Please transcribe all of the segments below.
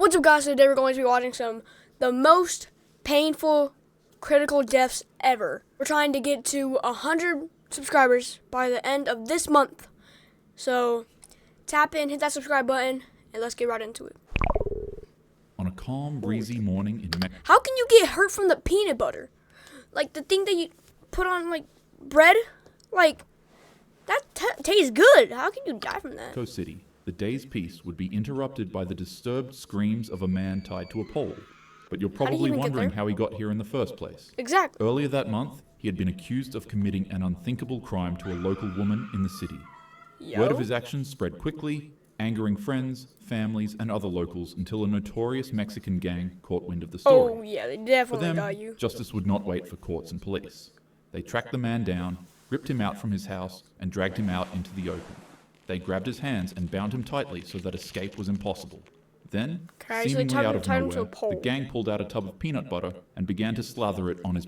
What's up, guys? Today we're going to be watching the most painful critical deaths ever. We're trying to get to 100 subscribers by the end of this month. So tap in, hit that subscribe button, and let's get right into it. On a calm, breezy morning in Mexico. How can you get hurt from the peanut butter? Like the thing that you put on like bread? Like that tastes good. How can you die from that? City, the day's peace would be interrupted by the disturbed screams of a man tied to a pole. But you're probably wondering how he got here in the first place. Exactly. Earlier that month, he had been accused of committing an unthinkable crime to a local woman in the city. Word of his actions spread quickly, angering friends, families, and other locals until a notorious Mexican gang caught wind of the story. Oh yeah, they definitely got you. Justice would not wait for courts and police. They tracked the man down, ripped him out from his house, and dragged him out into the open. They grabbed his hands and bound him tightly so that escape was impossible. Then, seemingly out of nowhere, the gang pulled out a tub of peanut butter and began to slather it on his...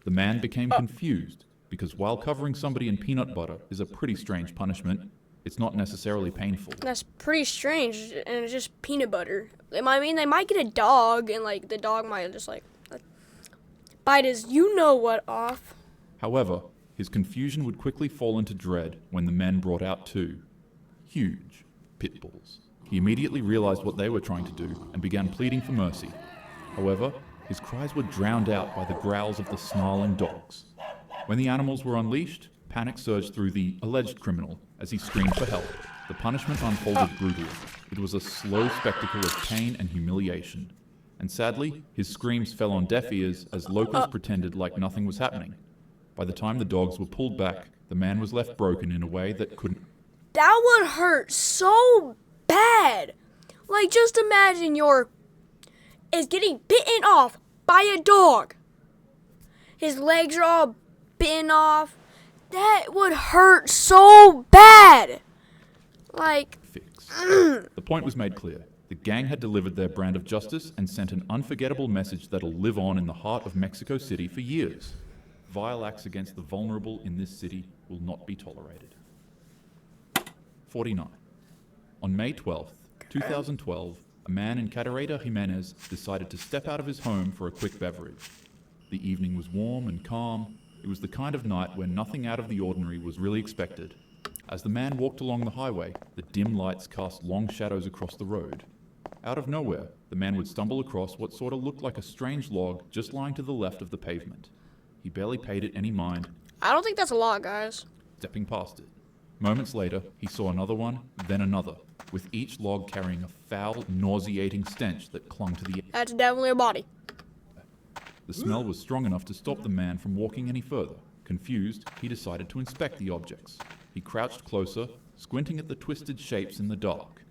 The man became confused, because while covering somebody in peanut butter is a pretty strange punishment, it's not necessarily painful. That's pretty strange, and it's just peanut butter. I mean, they might get a dog, and like the dog might just like bite his you-know-what off. However, his confusion would quickly fall into dread when the men brought out two huge pit bulls. He immediately realized what they were trying to do and began pleading for mercy. However, his cries were drowned out by the growls of the snarling dogs. When the animals were unleashed, panic surged through the alleged criminal as he screamed for help. The punishment unfolded brutally. It was a slow spectacle of pain and humiliation. And sadly, his screams fell on deaf ears as locals pretended like nothing was happening. By the time the dogs were pulled back, the man was left broken in a way that couldn't... That would hurt so bad. Like, just imagine is getting bitten off by a dog. His legs are all bitten off. That would hurt so bad. Like... The point was made clear. The gang had delivered their brand of justice and sent an unforgettable message that'll live on in the heart of Mexico City for years. Vile acts against the vulnerable in this city will not be tolerated. 49. On May 12th, 2012, a man in Cartel, Jimenez decided to step out of his home for a quick beverage. The evening was warm and calm. It was the kind of night where nothing out of the ordinary was really expected. As the man walked along the highway, the dim lights cast long shadows across the road. Out of nowhere, the man would stumble across what sort of looked like a strange log just lying to the left of the pavement. He barely paid it any mind. I don't think that's a lot, guys. Stepping past it. Moments later, he saw another one, then another, with each log carrying a foul, nauseating stench that clung to the air. That's definitely a body. The smell was strong enough to stop the man from walking any further. Confused, he decided to inspect the objects. He crouched closer, squinting at the twisted shapes in the dark.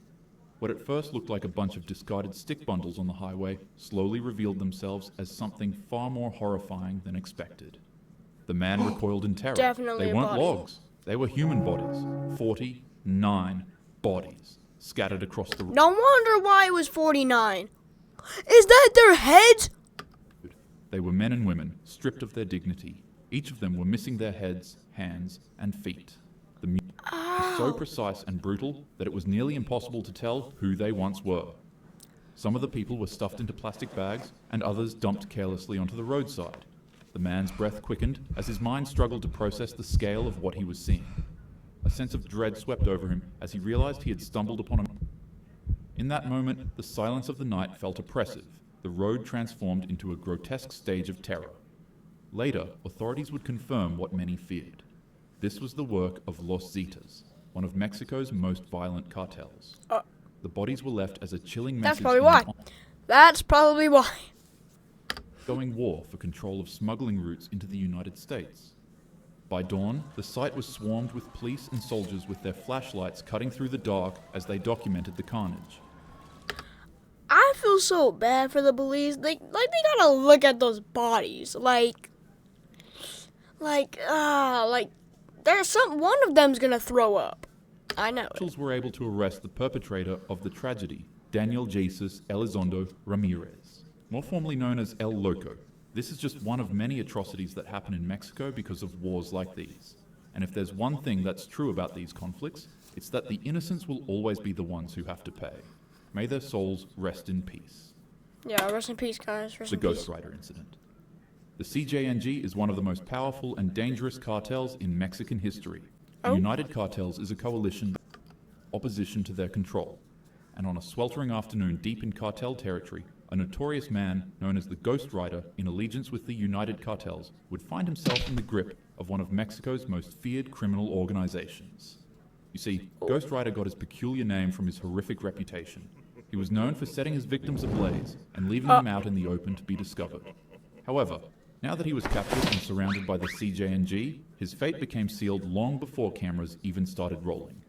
What at first looked like a bunch of discarded stick bundles on the highway slowly revealed themselves as something far more horrifying than expected. The man recoiled in terror. Definitely they a weren't body. logs. They were human bodies. 49 bodies scattered across the road. No wonder why it was 49. Is that their heads? They were men and women, stripped of their dignity. Each of them were missing their heads, hands, and feet. The music was so precise and brutal that it was nearly impossible to tell who they once were. Some of the people were stuffed into plastic bags, and others dumped carelessly onto the roadside. The man's breath quickened as his mind struggled to process the scale of what he was seeing. A sense of dread swept over him as he realized he had stumbled upon a... In that moment, the silence of the night felt oppressive. The road transformed into a grotesque stage of terror. Later, authorities would confirm what many feared. This was the work of Los Zetas, one of Mexico's most violent cartels. The bodies were left as a chilling message. That's probably why. Going war for control of smuggling routes into the United States. By dawn, the site was swarmed with police and soldiers with their flashlights cutting through the dark as they documented the carnage. I feel so bad for the police. They gotta look at those bodies. There's one of them's gonna throw up. I know. Officials were able to arrest the perpetrator of the tragedy, Daniel Jesus Elizondo Ramirez, more formally known as El Loco. This is just one of many atrocities that happen in Mexico because of wars like these. And if there's one thing that's true about these conflicts, it's that the innocents will always be the ones who have to pay. May their souls rest in peace. Yeah, rest in peace, guys. Rest The in peace. Ghost Rider incident. The CJNG is one of the most powerful and dangerous cartels in Mexican history. The Oh. United Cartels is a coalition opposition to their control. And on a sweltering afternoon deep in cartel territory, a notorious man known as the Ghost Rider, in allegiance with the United Cartels, would find himself in the grip of one of Mexico's most feared criminal organizations. You see, Ghost Rider got his peculiar name from his horrific reputation. He was known for setting his victims ablaze and leaving them out in the open to be discovered. However, now that he was captured and surrounded by the CJNG, his fate became sealed long before cameras even started rolling.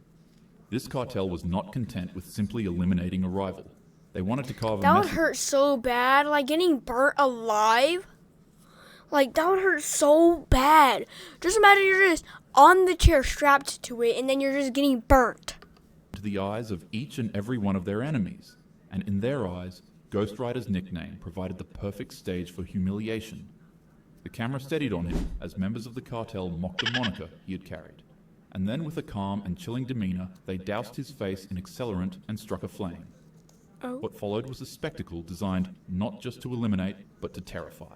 This cartel was not content with simply eliminating a rival. They wanted to carve a That would message. hurt so bad. Like getting burnt alive. Like that would hurt so bad. Just imagine you're just on the chair strapped to it and then you're just getting burnt. To the eyes of each and every one of their enemies, and in their eyes, Ghost Rider's nickname provided the perfect stage for humiliation. The camera steadied on him as members of the cartel mocked the moniker he had carried, and then with a calm and chilling demeanor, they doused his face in accelerant and struck a flame. Oh. What followed was a spectacle designed not just to eliminate, but to terrify.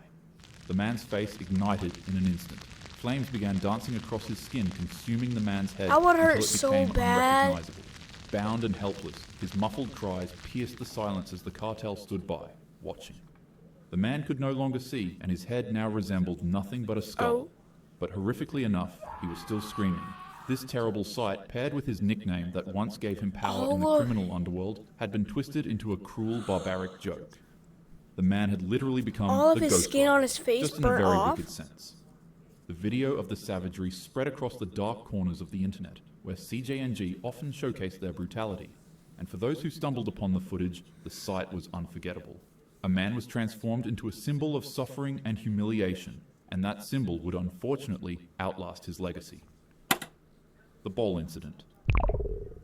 The man's face ignited in an instant. Flames began dancing across his skin, consuming the man's head That would until hurt it so became bad. unrecognizable. Bound and helpless, his muffled cries pierced the silence as the cartel stood by, watching. The man could no longer see, and his head now resembled nothing but a skull. Oh. But horrifically enough, he was still screaming. This terrible sight, paired with his nickname that once gave him power in the Oh. criminal underworld, had been twisted into a cruel, barbaric joke. The man had literally become All of the his Ghost skin Rider, on his face just in a burnt very off? wicked sense. The video of the savagery spread across the dark corners of the internet, where CJNG often showcased their brutality. And for those who stumbled upon the footage, the sight was unforgettable. A man was transformed into a symbol of suffering and humiliation, and that symbol would unfortunately outlast his legacy. The bowl incident.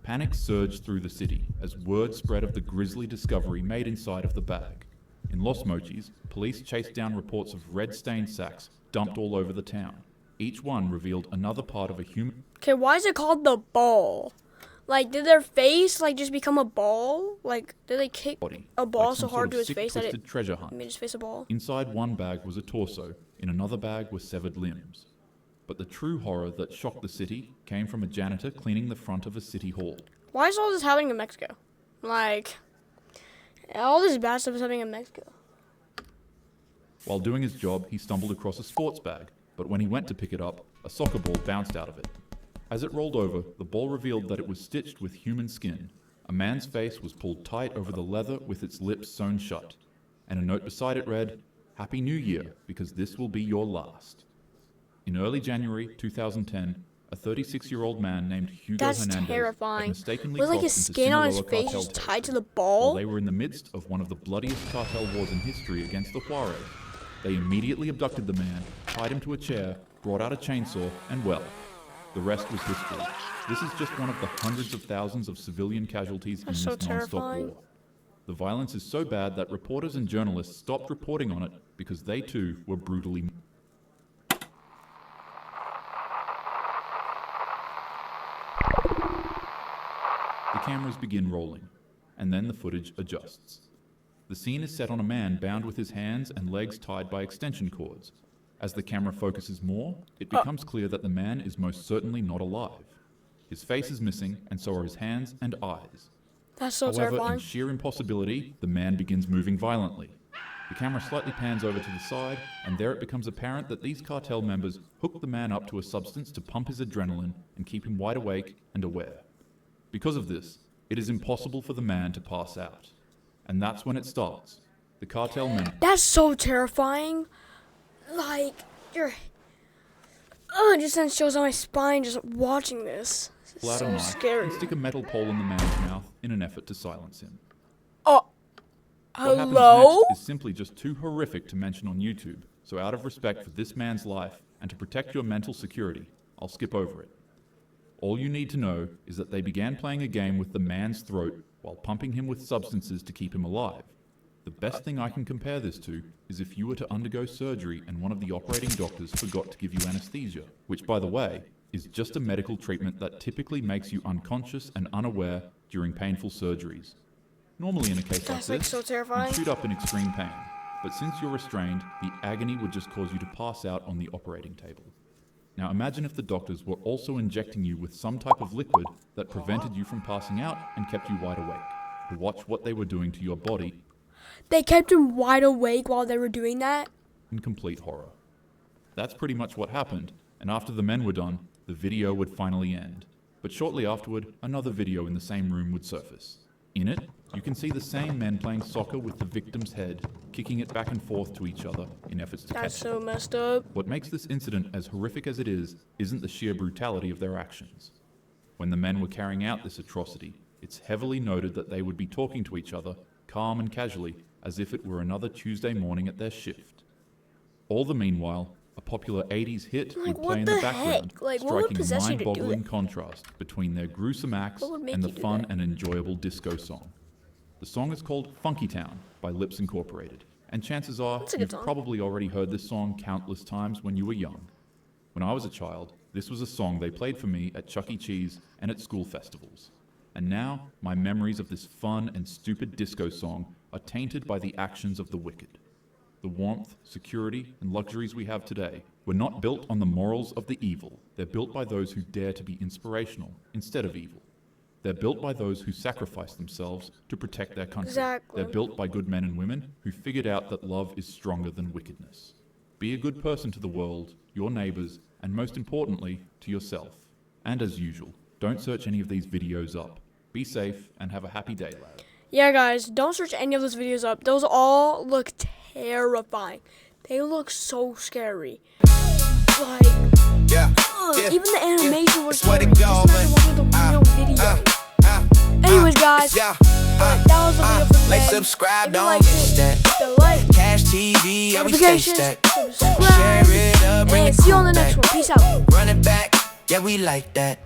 Panic surged through the city as word spread of the grisly discovery made inside of the bag. In Los Mochis, police chased down reports of red-stained sacks dumped all over the town. Each one revealed another part of a human Okay, why is it called the ball? Like, did their face like just become a ball? Like, did they kick body, a ball like so some hard sort to of his sick, face that twisted it treasure hunt. made his face a ball? Inside one bag was a torso, in another bag were severed limbs. But the true horror that shocked the city came from a janitor cleaning the front of a city hall. Why is all this happening in Mexico? Like, all this bad stuff is happening in Mexico. While doing his job, he stumbled across a sports bag, but when he went to pick it up, a soccer ball bounced out of it. As it rolled over, the ball revealed that it was stitched with human skin. A man's face was pulled tight over the leather with its lips sewn shut, and a note beside it read, "Happy New Year, because this will be your last." In early January 2010, a 36-year-old man named Hugo That's Hernandez terrifying. had mistakenly Was like crossed his into skin on his Sinaloa face cartel just tied territory. to the While ball? they were in the midst of one of the bloodiest cartel wars in history against the Juarez, they immediately abducted the man, tied him to a chair, brought out a chainsaw, and well, the rest was history. This is just one of the hundreds of thousands of civilian casualties in That's this so non-stop terrifying. war. The violence is so bad that reporters and journalists stopped reporting on it because they too were brutally. The cameras begin rolling, and then the footage adjusts. The scene is set on a man bound with his hands and legs tied by extension cords. As the camera focuses more, it becomes clear that the man is most certainly not alive. His face is missing, and so are his hands and eyes. That's so However, terrifying. in sheer impossibility, the man begins moving violently. The camera slightly pans over to the side, and there it becomes apparent that these cartel members hooked the man up to a substance to pump his adrenaline and keep him wide awake and aware. Because of this, it is impossible for the man to pass out. And that's when it starts. The cartel men That's so terrifying. Like, it just sends chills on my spine just watching this. This pull is out a so knife scary. and stick a metal pole in the man's mouth in an effort to silence him. Oh, What happens hello? next is simply just too horrific to mention on YouTube, so out of respect for this man's life and to protect your mental security, I'll skip over it. All you need to know is that they began playing a game with the man's throat while pumping him with substances to keep him alive. The best thing I can compare this to is if you were to undergo surgery and one of the operating doctors forgot to give you anesthesia, which, by the way, is just a medical treatment that typically makes you unconscious and unaware during painful surgeries. Normally in a case like That's like this, so terrifying. you'd shoot up in extreme pain. But since you're restrained, the agony would just cause you to pass out on the operating table. Now imagine if the doctors were also injecting you with some type of liquid that prevented you from passing out and kept you wide awake, to watch what they were doing to your body They kept him wide awake while they were doing that? in complete horror. That's pretty much what happened, and after the men were done, the video would finally end. But shortly afterward, another video in the same room would surface. In it, you can see the same men playing soccer with the victim's head, kicking it back and forth to each other in efforts to That's catch so messed up. What makes this incident as horrific as it is isn't the sheer brutality of their actions. When the men were carrying out this atrocity, it's heavily noted that they would be talking to each other, calm and casually, as if it were another Tuesday morning at their shift. All the meanwhile, a popular 80s hit Like, would what play in the the background, heck? Like, what would striking a possess you to do mind-boggling it? contrast between their gruesome acts What would make and the you do fun that? and enjoyable disco song. The song is called Funky Town by Lips Incorporated, and chances are That's a good you've song. probably already heard this song countless times when you were young. When I was a child, this was a song they played for me at Chuck E. Cheese and at school festivals. And now, my memories of this fun and stupid disco song are tainted by the actions of the wicked. The warmth, security, and luxuries we have today were not built on the morals of the evil. They're built by those who dare to be inspirational instead of evil. They're built by those who sacrifice themselves to protect their country. Exactly. They're built by good men and women who figured out that love is stronger than wickedness. Be a good person to the world, your neighbors, and most importantly, to yourself. And as usual, don't search any of these videos up. Be safe and have a happy day, lad. Yeah, guys, don't search any of those videos up. Those all look terrifying. They look so scary. Like, even the animation was scary. Just imagine watching the real video. Anyways, guys, that was the video for today. Subscribe, If you don't liked miss it, that. the like, Cash TV, yeah, we stay notifications, stacked. subscribe, Share it up, bring and it see you on the back. next one. Peace out. Run it back, yeah, we like that.